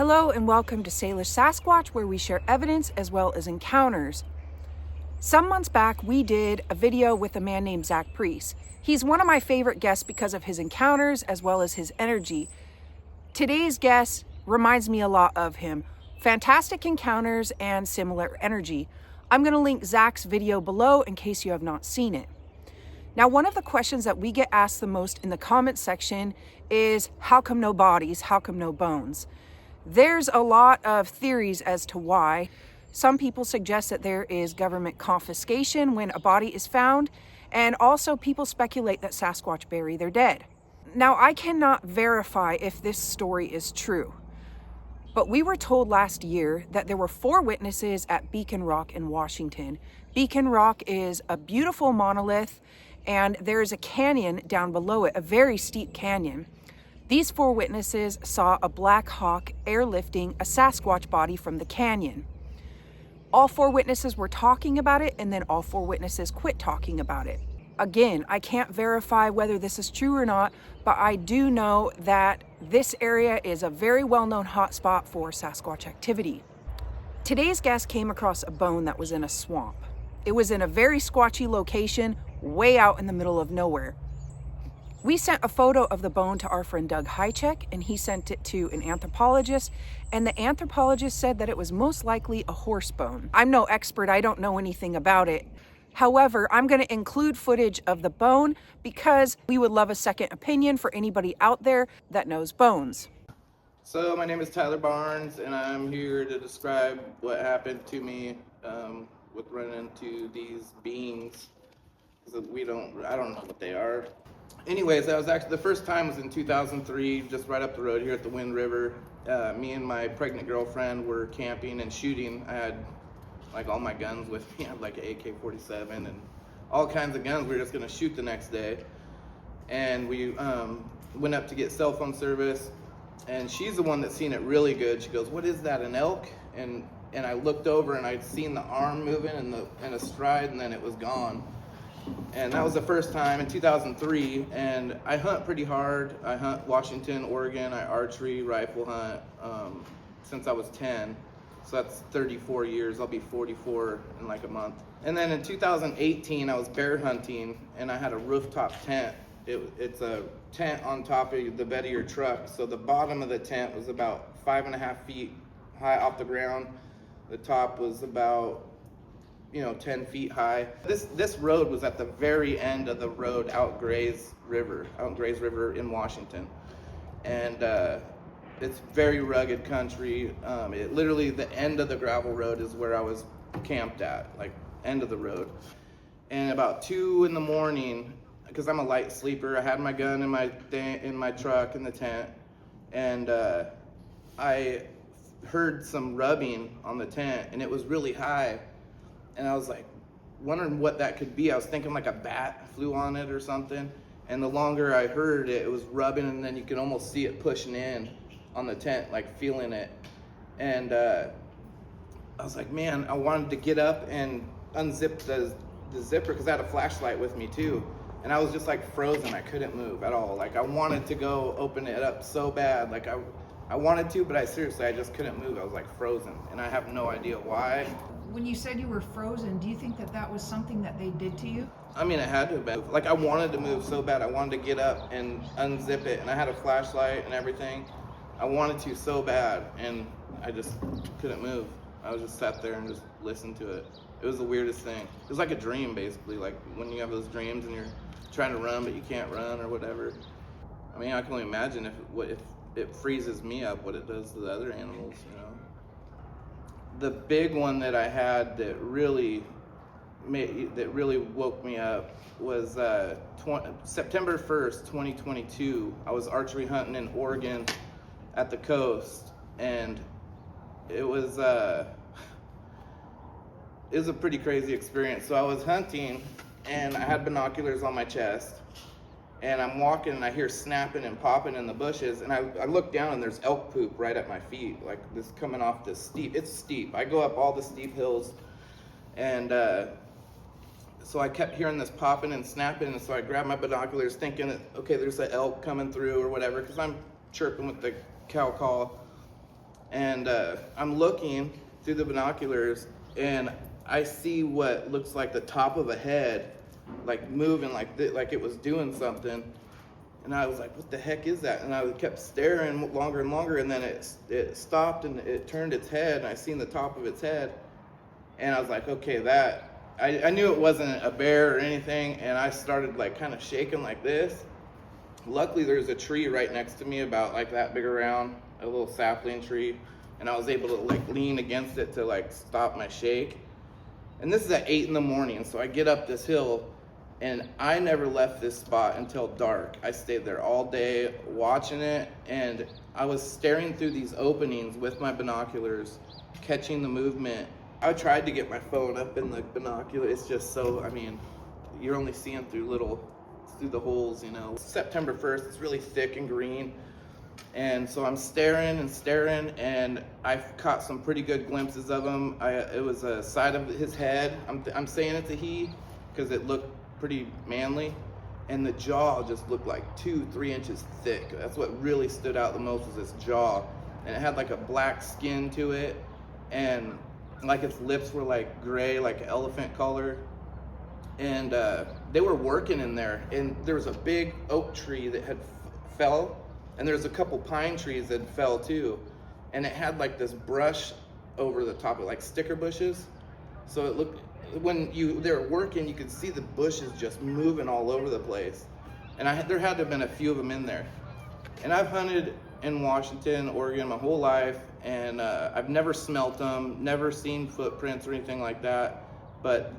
Hello and welcome to Salish Sasquatch, where we share evidence as well as encounters. Some months back, we did a video with a man named Zach Priest. He's one of my favorite guests because of his encounters as well as his energy. Today's guest reminds me a lot of him. Fantastic encounters and similar energy. I'm going to link Zach's video below in case you have not seen it. Now, one of the questions that we get asked the most in the comment section is, how come no bodies? How come no bones? There's a lot of theories as to why. Some people suggest that there is government confiscation when a body is found, and also people speculate that Sasquatch bury their dead. Now, I cannot verify if this story is true, but we were told last year that there were 4 witnesses at Beacon Rock in Washington. Beacon Rock is a beautiful monolith, and there is a canyon down below it, a very steep canyon. These 4 witnesses saw a Black Hawk airlifting a Sasquatch body from the canyon. All 4 witnesses were talking about it, and then all 4 witnesses quit talking about it. Again, I can't verify whether this is true or not, but I do know that this area is a very well-known hotspot for Sasquatch activity. Today's guest came across a bone that was in a swamp. It was in a very squatchy location, way out in the middle of nowhere. We sent a photo of the bone to our friend Doug Hychek, and he sent it to an anthropologist, and the anthropologist said that it was most likely a horse bone. I'm no expert, I don't know anything about it. However, I'm going to include footage of the bone because we would love a second opinion for anybody out there that knows bones. So my name is Tyler Barnes, and I'm here to describe what happened to me with running into these beings. I don't know what they are. Anyways, that was actually the first time was in 2003, just right up the road here at the Wind River. Me and my pregnant girlfriend were camping and shooting. I had like all my guns with me. I had like an AK-47 and all kinds of guns. We were just gonna shoot the next day. And we went up to get cell phone service, and she's the one that's seen it really good. She goes, "What is that, an elk?" And I looked over and I'd seen the arm moving and a stride, and then it was gone. And that was the first time in 2003, and I hunt pretty hard. I hunt Washington, Oregon. I archery, rifle hunt since I was 10. So that's 34 years. I'll be 44 in like a month. And then in 2018, I was bear hunting, and I had a rooftop tent. It's a tent on top of the bed of your truck. So the bottom of the tent was about 5.5 feet high off the ground. The top was about 10 feet high. This road was at the very end of the road out Grays River in Washington. And it's very rugged country. Literally the end of the gravel road is where I was camped at, like end of the road. And about 2 in the morning, because I'm a light sleeper, I had my gun in my truck in the tent, and I heard some rubbing on the tent, and it was really high. And I was like wondering what that could be. I was thinking like a bat flew on it or something. And the longer I heard it, it was rubbing, and then you could almost see it pushing in on the tent, like feeling it. And I was like, man, I wanted to get up and unzip the zipper because I had a flashlight with me too. And I was just like frozen. I couldn't move at all. Like I wanted to go open it up so bad. Like I wanted to, but I just couldn't move. I was like frozen, and I have no idea why. When you said you were frozen, do you think that was something that they did to you? I mean, it had to have been. Like I wanted to move so bad. I wanted to get up and unzip it, and I had a flashlight and everything. I wanted to so bad, and I just couldn't move. I was just sat there and just listened to it. It was the weirdest thing. It was like a dream, basically. Like when you have those dreams and you're trying to run, but you can't run or whatever. I mean, I can only imagine if it freezes me up, what it does to the other animals, The big one that I had that really woke me up was September 1st, 2022. I was archery hunting in Oregon at the coast, and it was a pretty crazy experience. So I was hunting, and I had binoculars on my chest, and I'm walking, and I hear snapping and popping in the bushes, and I look down, and there's elk poop right at my feet, like this coming off this steep. It's steep. I go up all the steep hills, and so I kept hearing this popping and snapping, and so I grabbed my binoculars thinking that, okay, there's an elk coming through or whatever, because I'm chirping with the cow call. And I'm looking through the binoculars, and I see what looks like the top of a head, like moving like like it was doing something. And I was like, what the heck is that? And I kept staring longer and longer, and then it stopped and it turned its head, and I seen the top of its head. And I was like, okay, I knew it wasn't a bear or anything, and I started like kind of shaking like this. Luckily, there's a tree right next to me about like that big around, a little sapling tree, and I was able to like lean against it to like stop my shake. And this is at 8 in the morning, so I get up this hill, and I never left this spot until dark. I stayed there all day watching it, and I was staring through these openings with my binoculars, catching the movement. I tried to get my phone up in the binocular. It's just so, I mean, you're only seeing through the holes, you know. September 1st, it's really thick and green. And so I'm staring and staring, and I've caught some pretty good glimpses of him. It was a side of his head. I'm saying it's a he because it looked pretty manly. And the jaw just looked like 2-3 inches thick. That's what really stood out the most, was this jaw. And it had like a black skin to it, and like its lips were like gray, like elephant color. And they were working in there, and there was a big oak tree that had fell, and there's a couple pine trees that fell too, and it had like this brush over the top of like sticker bushes. So it looked, when they were working, you could see the bushes just moving all over the place. And there had to have been a few of them in there. And I've hunted in Washington, Oregon my whole life, and I've never smelt them, never seen footprints or anything like that. But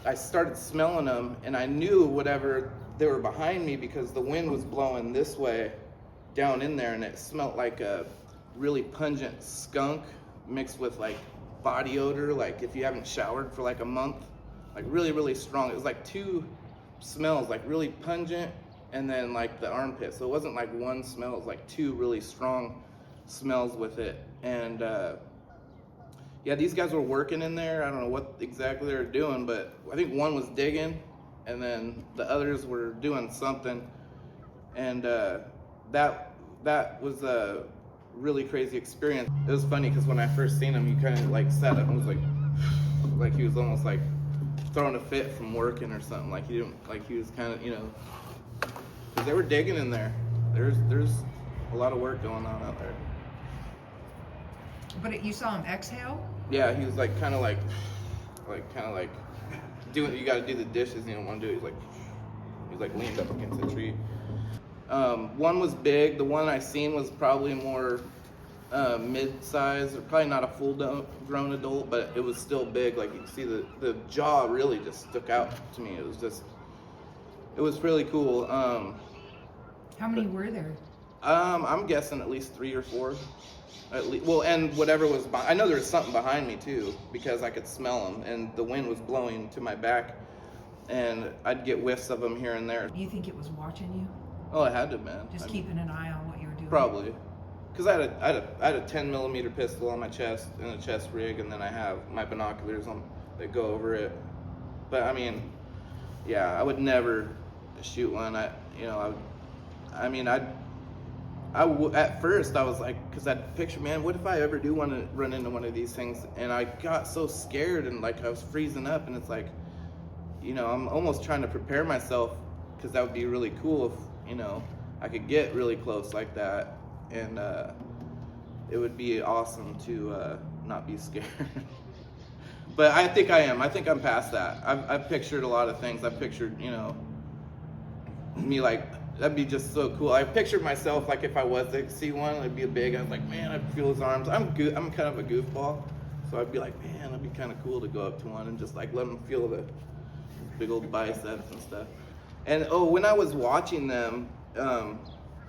I started smelling them, and I knew whatever they were behind me because the wind was blowing this way down in there, and it smelled like a really pungent skunk mixed with like body odor, like if you haven't showered for like a month, like really, really strong. It was like two smells, like really pungent, and then like the armpit. So it wasn't like one smell, it was like two really strong smells with it. And yeah, these guys were working in there. I don't know what exactly they were doing, but I think one was digging, and then the others were doing something. And that was a really crazy experience. It was funny because when I first seen him, he kind of like sat up and was like he was almost like throwing a fit from working or something. Like he didn't, like he was kind of, you know, because they were digging in there. There's a lot of work going on out there. But you saw him exhale? Yeah, he was like kind of like doing. You got to do the dishes. You don't want to do it. He's like leaned up against the tree. One was big. The one I seen was probably more mid-size, or probably not a full-grown adult, but it was still big. Like you can see the jaw really just stuck out to me. It was really cool. How many were there? I'm guessing at least 3 or 4. At least, well, and whatever was behind, I know there was something behind me too, because I could smell them, and the wind was blowing to my back, and I'd get whiffs of them here and there. Do you think it was watching you? Oh, it had to have been. Just keeping an eye on what you were doing? Probably. Because I had a 10mm pistol on my chest and a chest rig, and then I have my binoculars that go over it. But I mean, yeah, I would never shoot one. At first I was like, because I'd picture, man, what if I ever do want to run into one of these things? And I got so scared, and like I was freezing up, and it's like, you know, I'm almost trying to prepare myself, because that would be really cool if, you know, I could get really close like that, and it would be awesome to not be scared. But I think I am. I think I'm past that. I've pictured a lot of things. I've pictured, you know, me like, that'd be just so cool. I pictured myself like if I was to see one, it'd be big. I was like, man, I'd feel his arms. I'm kind of a goofball, so I'd be like, man, it'd be kind of cool to go up to one and just like let him feel the big old biceps and stuff. And when I was watching them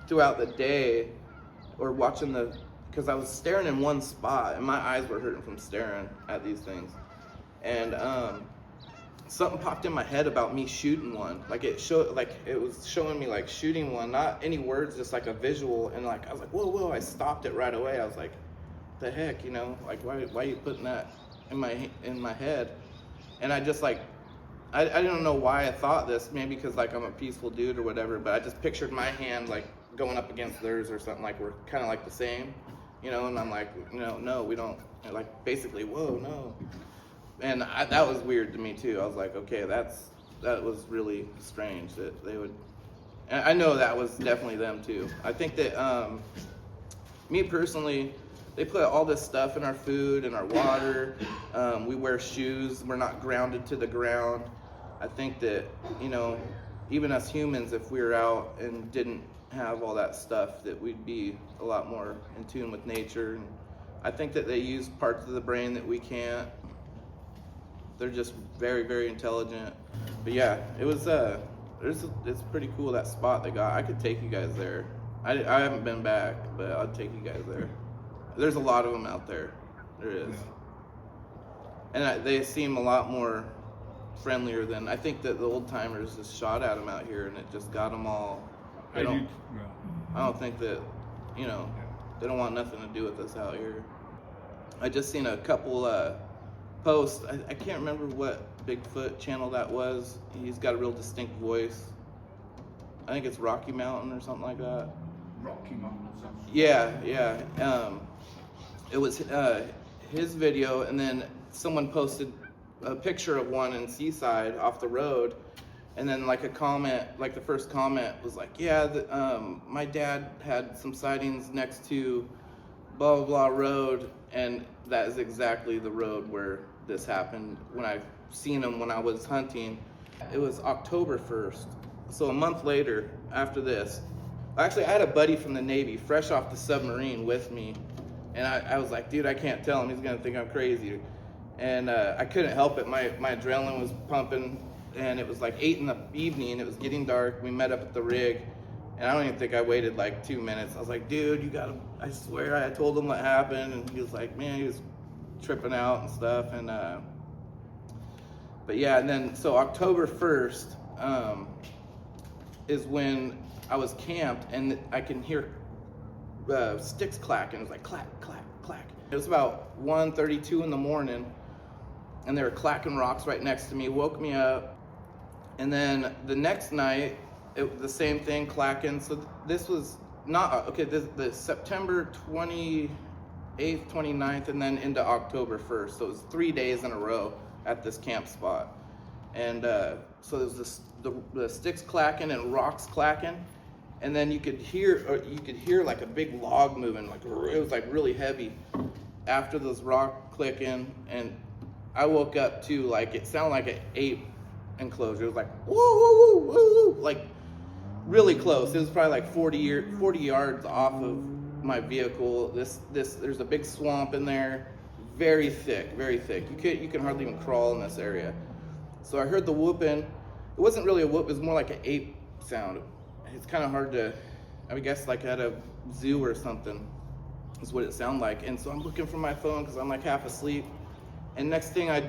throughout the day, or watching because I was staring in one spot, and my eyes were hurting from staring at these things, and something popped in my head about me shooting one. Like it was showing me like shooting one, not any words, just like a visual. And like I was like, whoa! I stopped it right away. I was like, the heck, you know, like why are you putting that in my head? And I just like, I don't know why I thought this. Maybe because like I'm a peaceful dude or whatever. But I just pictured my hand like going up against theirs or something, like we're kind of like the same, you know, and I'm like, you know, no, we don't, like, basically, whoa, no. And that was weird to me too. I was like, okay, that was really strange that they would, and I know that was definitely them too. I think that, me personally, they put all this stuff in our food and our water. We wear shoes, we're not grounded to the ground. I think that, you know, even us humans, if we were out and didn't have all that stuff, that we'd be a lot more in tune with nature. And I think that they use parts of the brain that we can't. They're just very, very intelligent. But yeah, it was it's pretty cool, that spot they got. I could take you guys there. I haven't been back, but I'll take you guys there. There's a lot of them out there. There is. And they seem a lot more friendlier than, I think that the old timers just shot at them out here and it just got them all. I don't think that, you know, they don't want nothing to do with us out here. I just seen a couple posts. I can't remember what Bigfoot channel that was. He's got a real distinct voice. I think it's Rocky Mountain or something like that. Rocky Mountain or something. Yeah. It was his video, and then someone posted a picture of one in Seaside off the road, and then like a comment, like the first comment was like, yeah, my dad had some sightings next to blah blah blah road, and that is exactly the road where this happened. When I seen him when I was hunting, it was October 1st, so a month later after this. Actually, I had a buddy from the Navy fresh off the submarine with me, and I was like, dude, I can't tell him, he's gonna think I'm crazy. And I couldn't help it, my adrenaline was pumping, and it was like 8 in the evening, it was getting dark. We met up at the rig, and I don't even think I waited like 2 minutes. I was like, dude, you gotta, I swear, I told him what happened, and he was like, man, he was tripping out and stuff. And but yeah, and then so October 1st is when I was camped, and I can hear sticks clacking. It was like clack, clack, clack. It was about 1:32 in the morning, and they were clacking rocks right next to me. Woke me up, and then the next night, the same thing, clacking. So this was not okay. The September 28th, 29th, and then into October 1st. So it was 3 days in a row at this camp spot, and so there was the sticks clacking and rocks clacking. And then you could hear like a big log moving, like it was like really heavy after those rock clicking. And I woke up to, like, it sounded like an ape enclosure. It was like woo woo woo woo, like really close. It was probably like 40 yards off of my vehicle. There's a big swamp in there, very thick, very thick. You can hardly even crawl in this area. So I heard the whooping. It wasn't really a whoop. It was more like an ape sound. It's kind of hard to, I guess, like at a zoo or something is what it sounded like. And so I'm looking for my phone because I'm like half asleep. And next thing I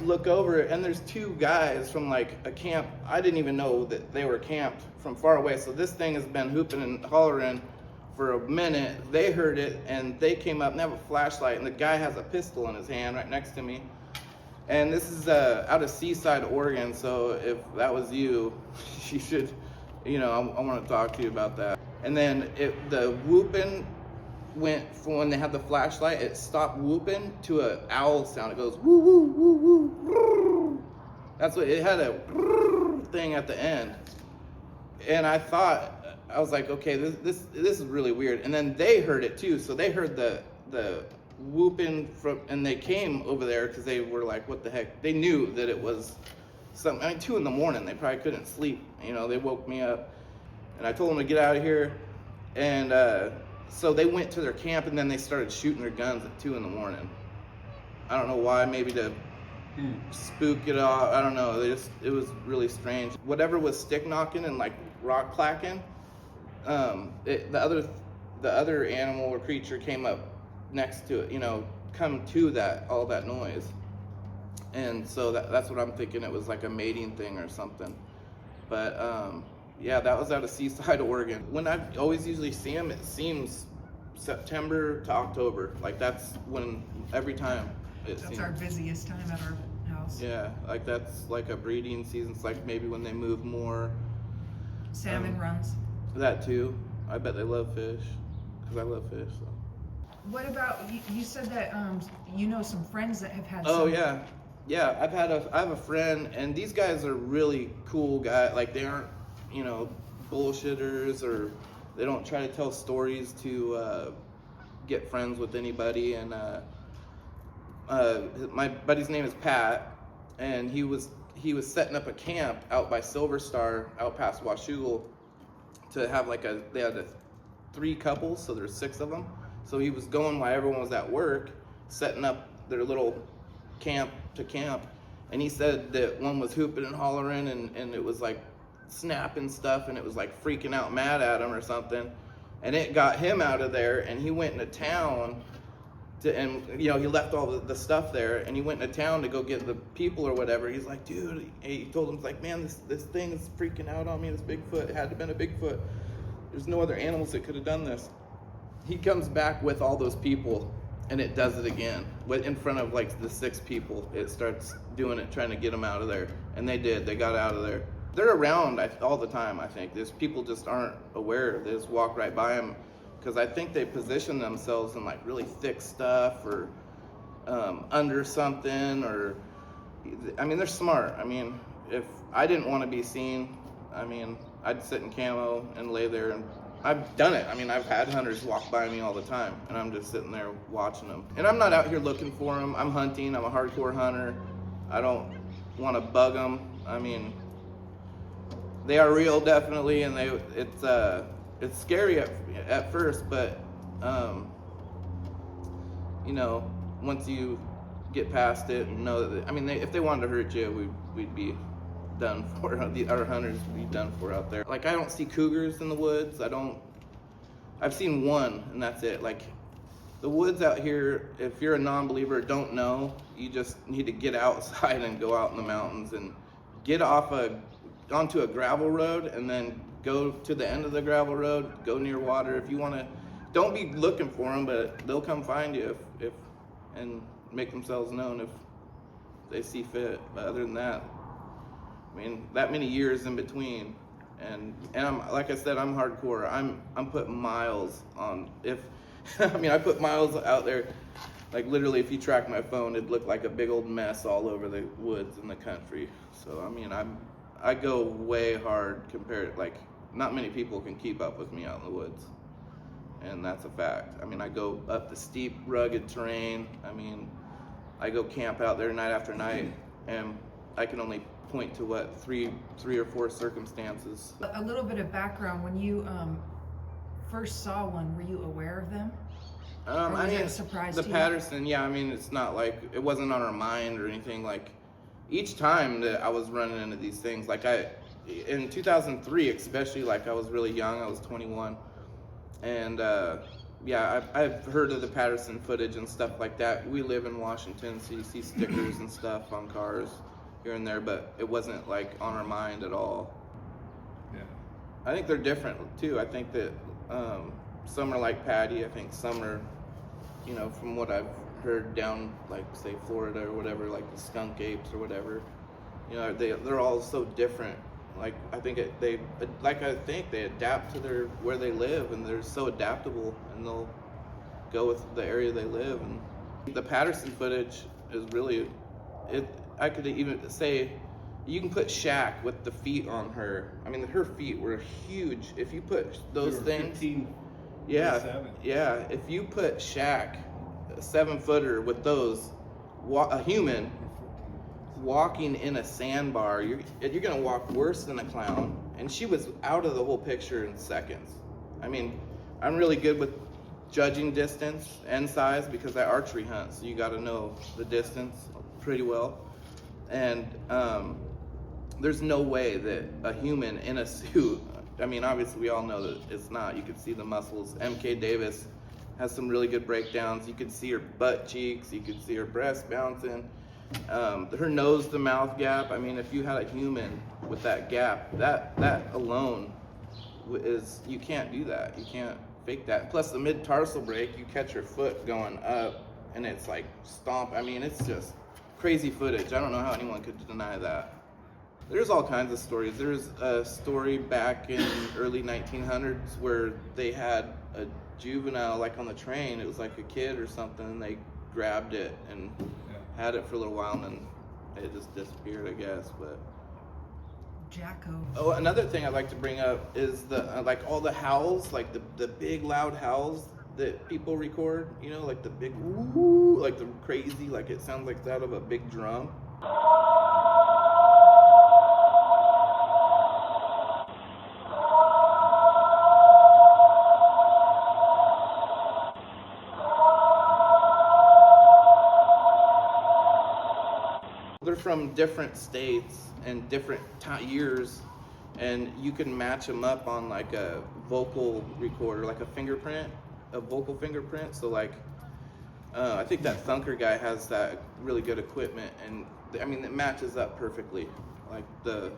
look over, and there's two guys from like a camp. I didn't even know that they were camped from far away. So this thing has been hooping and hollering for a minute. They heard it, and they came up and they have a flashlight, and the guy has a pistol in his hand right next to me. And this is out of Seaside, Oregon. So if that was you, you should, you know, I want to talk to you about that. And then the whooping went from when they had the flashlight, it stopped whooping to an owl sound. It goes woo woo woo woo. Woo. That's what it had, a thing at the end. And I was like, okay, this is really weird. And then they heard it too. So they heard the whooping from, and they came over there because they were like, what the heck? They knew that it was something. I mean, 2 a.m. They probably couldn't sleep. You know, they woke me up, and I told them to get out of here. And so they went to their camp, and then they started shooting their guns at 2 a.m. I don't know why. Maybe to spook it off. I don't know. It was really strange. Whatever was stick knocking and like rock clacking, the other animal or creature came up next to it, you know, come to all that noise. And so that's what I'm thinking. It was like a mating thing or something. But yeah, that was out of Seaside, Oregon. When I always usually see them, it seems September to October. Like that's when every time it seems. That's our busiest time at our house. Yeah, like that's like a breeding season. It's like maybe when they move more. Salmon runs. That too. I bet they love fish, because I love fish. So. What about, you said that you know some friends that have had Oh some. yeah. I have a friend, and these guys are really cool guys. Like, they aren't, you know, bullshitters, or they don't try to tell stories to get friends with anybody. And my buddy's name is Pat, and he was setting up a camp out by Silver Star, out past Washougal, to have they had 3 couples, so there's 6 of them. So he was going while everyone was at work, setting up their little camp to camp. And he said that one was hooping and hollering, and it was like snapping stuff, and it was like freaking out mad at him or something. And it got him out of there, and he went into town and you know, he left all the stuff there, and he went into town to go get the people or whatever. He's like, dude, he told him, he's like, man, this thing is freaking out on me, this Bigfoot. It had to have been a Bigfoot. There's no other animals that could have done this. He comes back with all those people, and it does it again. In front of like the 6 people, it starts doing it, trying to get them out of there. And they did, they got out of there. They're around all the time, I think. There's people just aren't aware. They just walk right by them, because I think they position themselves in like really thick stuff, or under something, or, I mean, they're smart. I mean, if I didn't want to be seen, I mean, I'd sit in camo and lay there, and I've done it. I mean, I've had hunters walk by me all the time, and I'm just sitting there watching them. And I'm not out here looking for them. I'm hunting. I'm a hardcore hunter. I don't want to bug them. I mean, they are real, definitely, and it's scary at first, but you know, once you get past it and know that, I mean, if they wanted to hurt you, we'd be done for. Our hunters would be done for out there. Like, I don't see cougars in the woods. I've seen one, and that's it. Like, the woods out here, if you're a non-believer, don't know, you just need to get outside and go out in the mountains and get onto a gravel road, and then go to the end of the gravel road, go near water. If you want to, don't be looking for them, but they'll come find you if and make themselves known if they see fit. But other than that, I mean, that many years in between, and I'm, like I said, I'm hardcore. I'm putting miles on. I mean, I put miles out there. Like, literally, if you track my phone, it'd look like a big old mess all over the woods in the country. So I mean, I go way hard compared. Like, not many people can keep up with me out in the woods, and that's a fact. I mean, I go up the steep, rugged terrain. I mean, I go camp out there night after night, and I can only point to what, three or four circumstances. A little bit of background, when you first saw one, were you aware of them? Or was I mean, it a surprise the to you? Patterson, yeah, I mean, it's not like, it wasn't on our mind or anything. Like, each time that I was running into these things, like in 2003 especially, like, I was really young, I was 21, and yeah, I've heard of the Patterson footage and stuff like that. We live in Washington, so you see stickers and stuff on cars here and there, but it wasn't like on our mind at all. Yeah. I think they're different too. I think that some are like Patty. I think some are, you know, from what I've heard down, like, say, Florida or whatever, like the skunk apes or whatever, you know, they're all so different. Like, I think they adapt to where they live, and they're so adaptable, and they'll go with the area they live. And the Patterson footage is really, I could even say, you can put Shaq with the feet on her. I mean, her feet were huge. If you put those things, 15, yeah, 7. yeah. If you put Shaq, a 7-footer, with those, a human walking in a sandbar, you're gonna walk worse than a clown. And she was out of the whole picture in seconds. I mean, I'm really good with judging distance and size because I archery hunt, so you got to know the distance pretty well. And there's no way that a human in a suit, I mean, obviously we all know that it's not. You can see the muscles. MK Davis has some really good breakdowns. You can see her butt cheeks, you can see her breast bouncing, her nose to mouth gap. I mean, if you had a human with that gap, that alone is, you can't do that. You can't fake that. Plus the mid-tarsal break, you catch her foot going up and it's like stomp. I mean, it's just crazy footage. I don't know how anyone could deny that. There's all kinds of stories. There's a story back in early 1900s where they had a juvenile like on the train. It was like a kid or something, and they grabbed it and had it for a little while, and then it just disappeared, I guess. But Jacko. oh, another thing I'd like to bring up is the like all the howls, like the big loud howls that people record. You know, like the big woo, like the crazy, like it sounds like it's out of a big drum. They're from different states and different years, and you can match them up on like a vocal recorder, like a vocal fingerprint. So like, I think that Thunker guy has that really good equipment, and I mean it matches up perfectly. Like the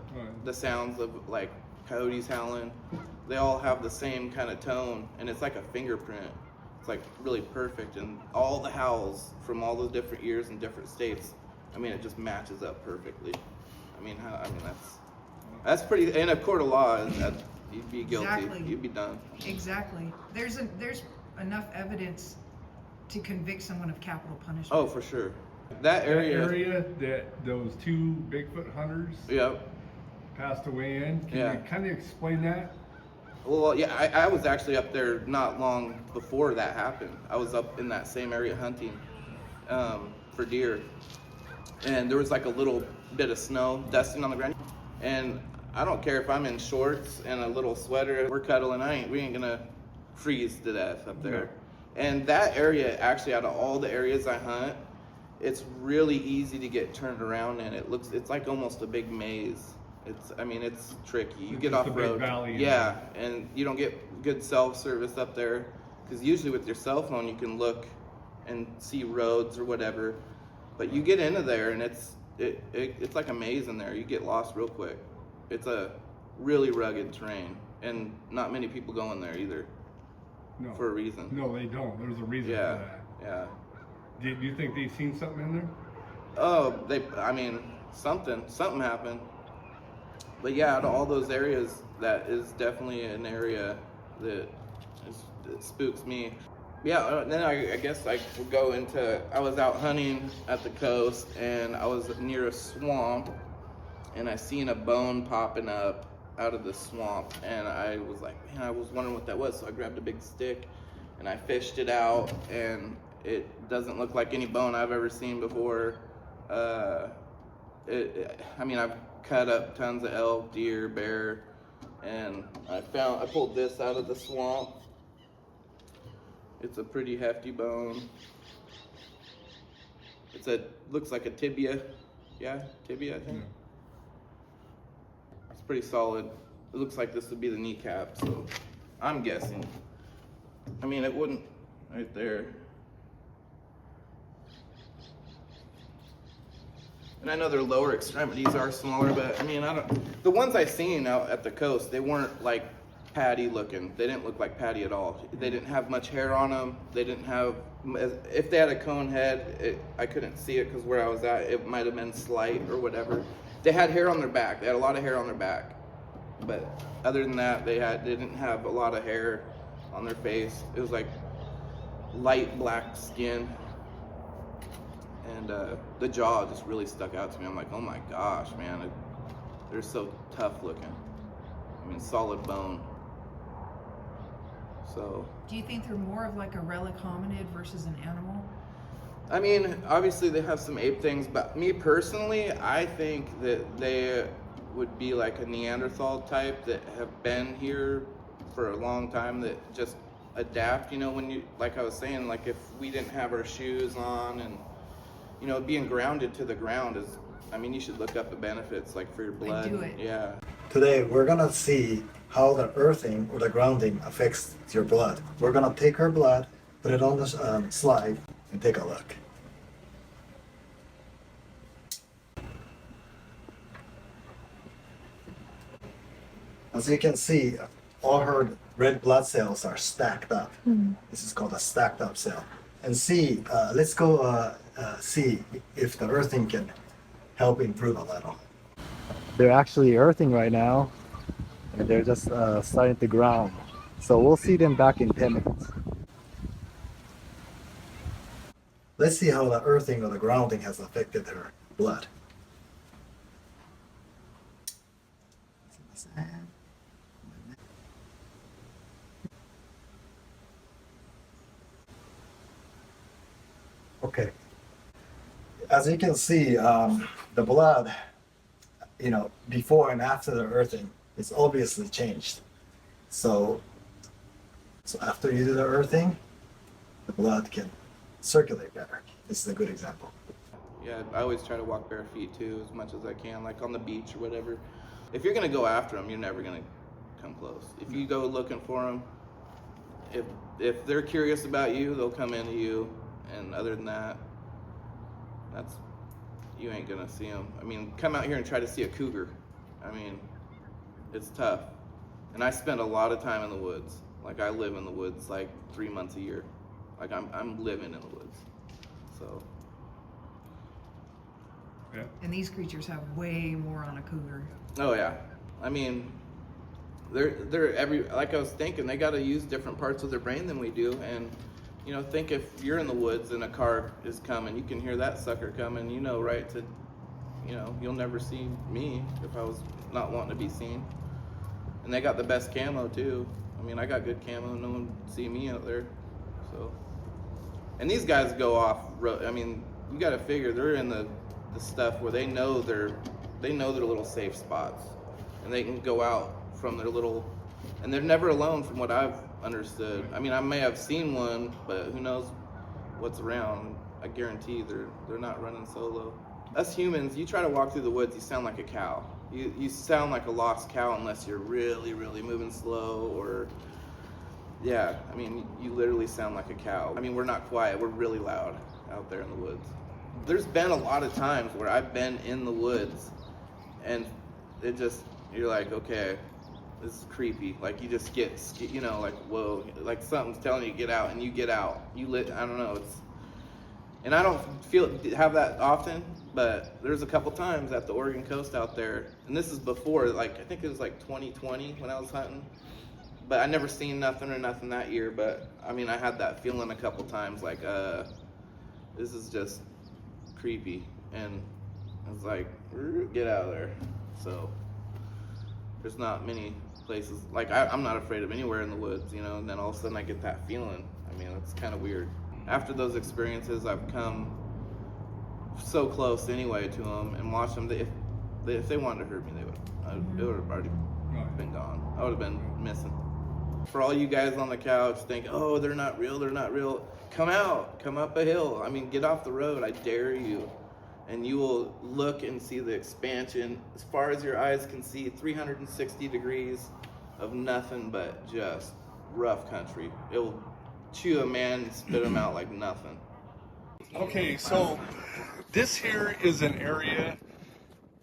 sounds of like coyotes howling, they all have the same kind of tone, and it's like a fingerprint. It's like really perfect, and all the howls from all those different years and different states. I mean, it just matches up perfectly. I mean, that's pretty. In a court of law, you'd be guilty. Exactly. You'd be done. Exactly. There's enough evidence to convict someone of capital punishment. Oh, for sure. That area that those two Bigfoot hunters Yep. passed away in. Can Yeah. you kind of explain that? Well, yeah, I was actually up there not long before that happened. I was up in that same area hunting for deer. And there was like a little bit of snow dusting on the ground. And I don't care if I'm in shorts and a little sweater, we're cuddling, we ain't gonna freeze to death up there. Yeah. And that area, actually out of all the areas I hunt, it's really easy to get turned around, and it's like almost a big maze. It's tricky. You get just off a big road. valley, Yeah, and you don't get good cell service up there, because usually with your cell phone you can look and see roads or whatever. But you get into there, and it's like a maze in there. You get lost real quick. It's a really rugged terrain, and not many people go in there either. No. For a reason. No, they don't. There's a reason Yeah, for that. yeah. Do you think they've seen something in there? Oh, something happened. But yeah, out of all those areas, that is definitely an area that spooks me. Yeah, then I guess I would go into, I was out hunting at the coast, and I was near a swamp, and I seen a bone popping up out of the swamp, and I was like, man, I was wondering what that was. So I grabbed a big stick and I fished it out, and it doesn't look like any bone I've ever seen before. I've cut up tons of elk, deer, bear, and I pulled this out of the swamp. It's a pretty hefty bone. Looks like a tibia. Yeah, tibia, I think. Yeah. It's pretty solid. It looks like this would be the kneecap, so I'm guessing. I mean, it wouldn't right there. And I know their lower extremities are smaller, but I mean, the ones I seen out at the coast, they weren't like patty looking. They didn't look like patty at all. They didn't have much hair on them. They didn't have, if they had a cone head, I couldn't see it because where I was at, it might have been slight or whatever. They had hair on their back. They had a lot of hair on their back. But other than that, they didn't have a lot of hair on their face. It was like light black skin. And the jaw just really stuck out to me. I'm like, oh my gosh, man. They're so tough looking. I mean, solid bone. So. Do you think they're more of like a relic hominid versus an animal? I mean, obviously they have some ape things, but me personally, I think that they would be like a Neanderthal type that have been here for a long time, that just adapt, like I was saying, like if we didn't have our shoes on, and being grounded to the ground is, you should look up the benefits, like for your blood. I do it. Yeah. Today we're gonna see how the earthing or the grounding affects your blood. We're gonna take her blood, put it on the slide, and take a look. As you can see, all her red blood cells are stacked up. This is called a stacked up cell. And let's go see if the earthing can help improve a little. They're actually earthing right now, and they're just starting to ground. So we'll see them back in 10 minutes. Let's see how the earthing or the grounding has affected her blood. Okay. As you can see, the blood, before and after the earthing, is obviously changed. So after you do the earthing, the blood can circulate better. This is a good example. Yeah, I always try to walk bare feet too, as much as I can, like on the beach or whatever. If you're gonna go after them, you're never gonna come close. If you go looking for them, if they're curious about you, they'll come into you. And other than that, you ain't gonna see them. I mean, come out here and try to see a cougar. I mean, it's tough. And I spend a lot of time in the woods. Like I live in the woods like 3 months a year. Like I'm living in the woods. So. Yeah. And these creatures have way more on a cougar. Oh yeah. I mean, they're like I was thinking, they got to use different parts of their brain than we do. And think if you're in the woods and a car is coming, you can hear that sucker coming, right to, you'll never see me if I was not wanting to be seen. And they got the best camo too. I mean, I got good camo, no one see me out there. So, and these guys go off, I mean, you got to figure they're in the stuff where they know their little safe spots, and they can go out from their little, and they're never alone from what I've understood. I mean, I may have seen one, but who knows what's around. I guarantee they're not running solo. Us humans, you try to walk through the woods, you sound like a cow. You sound like a lost cow unless you're really, really moving slow, or yeah, I mean, you literally sound like a cow. I mean, we're not quiet, we're really loud out there in the woods. There's been a lot of times where I've been in the woods and you're like, okay, this is creepy. Like you just get, like, whoa, like something's telling you to get out, and you get out. I don't know, and I don't have that often, but there's a couple times at the Oregon coast out there, and this is before, like, I think it was like 2020 when I was hunting, but I never seen nothing that year, but I mean, I had that feeling a couple times, like, this is just creepy, and I was like, get out of there. So there's not many places, like I'm not afraid of anywhere in the woods, and then all of a sudden I get that feeling. I mean, it's kind of weird. After those experiences, I've come so close anyway to them and watched them. If they wanted to hurt me, it would have already been gone. I would have been missing. For all you guys on the couch think, oh, they're not real, come out, come up a hill. I mean, get off the road, I dare you. And you will look and see the expansion as far as your eyes can see, 360 degrees of nothing but just rough country. It will chew a man and spit him out like nothing. Okay, so this here is an area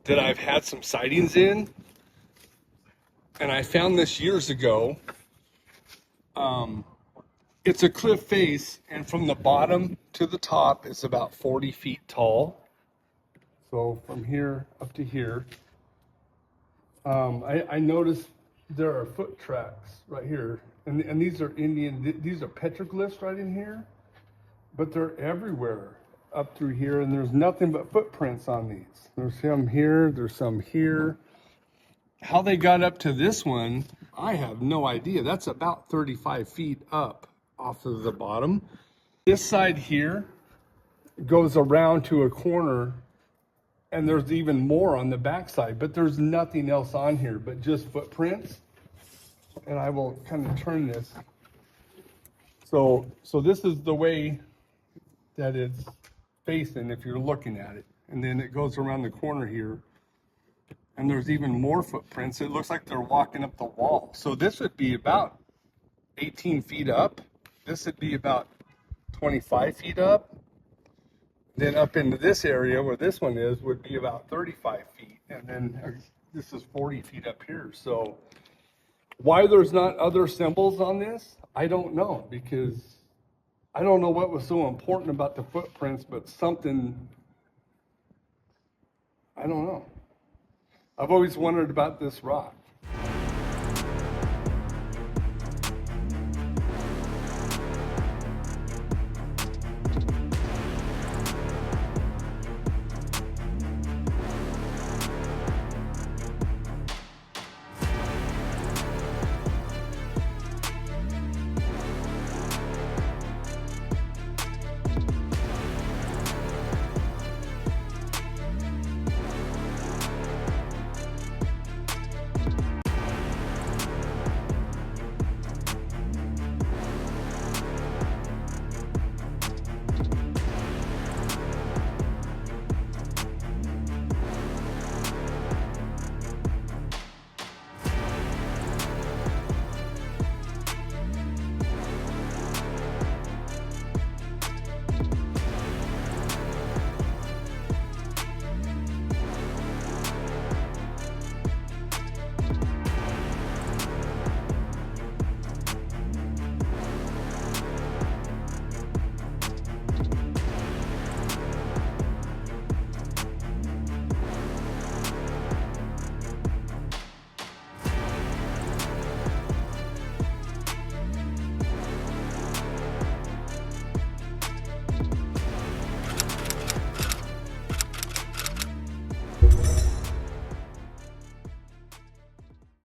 that I've had some sightings in, and I found this years ago. It's a cliff face, and from the bottom to the top is about 40 feet tall. So from here up to here, I noticed there are foot tracks right here, and these are these are petroglyphs right in here, but they're everywhere up through here, and there's nothing but footprints on these. There's some here, there's some here. How they got up to this one, I have no idea. That's about 35 feet up off of the bottom. This side here goes around to a corner, and there's even more on the back side, but there's nothing else on here but just footprints. And I will kind of turn this. So this is the way that it's facing if you're looking at it. And then it goes around the corner here, and there's even more footprints. It looks like they're walking up the wall. So this would be about 18 feet up. This would be about 25 feet up. Then up into this area where this one is would be about 35 feet. And then this is 40 feet up here. So why there's not other symbols on this, I don't know, because I don't know what was so important about the footprints, but something, I don't know. I've always wondered about this rock.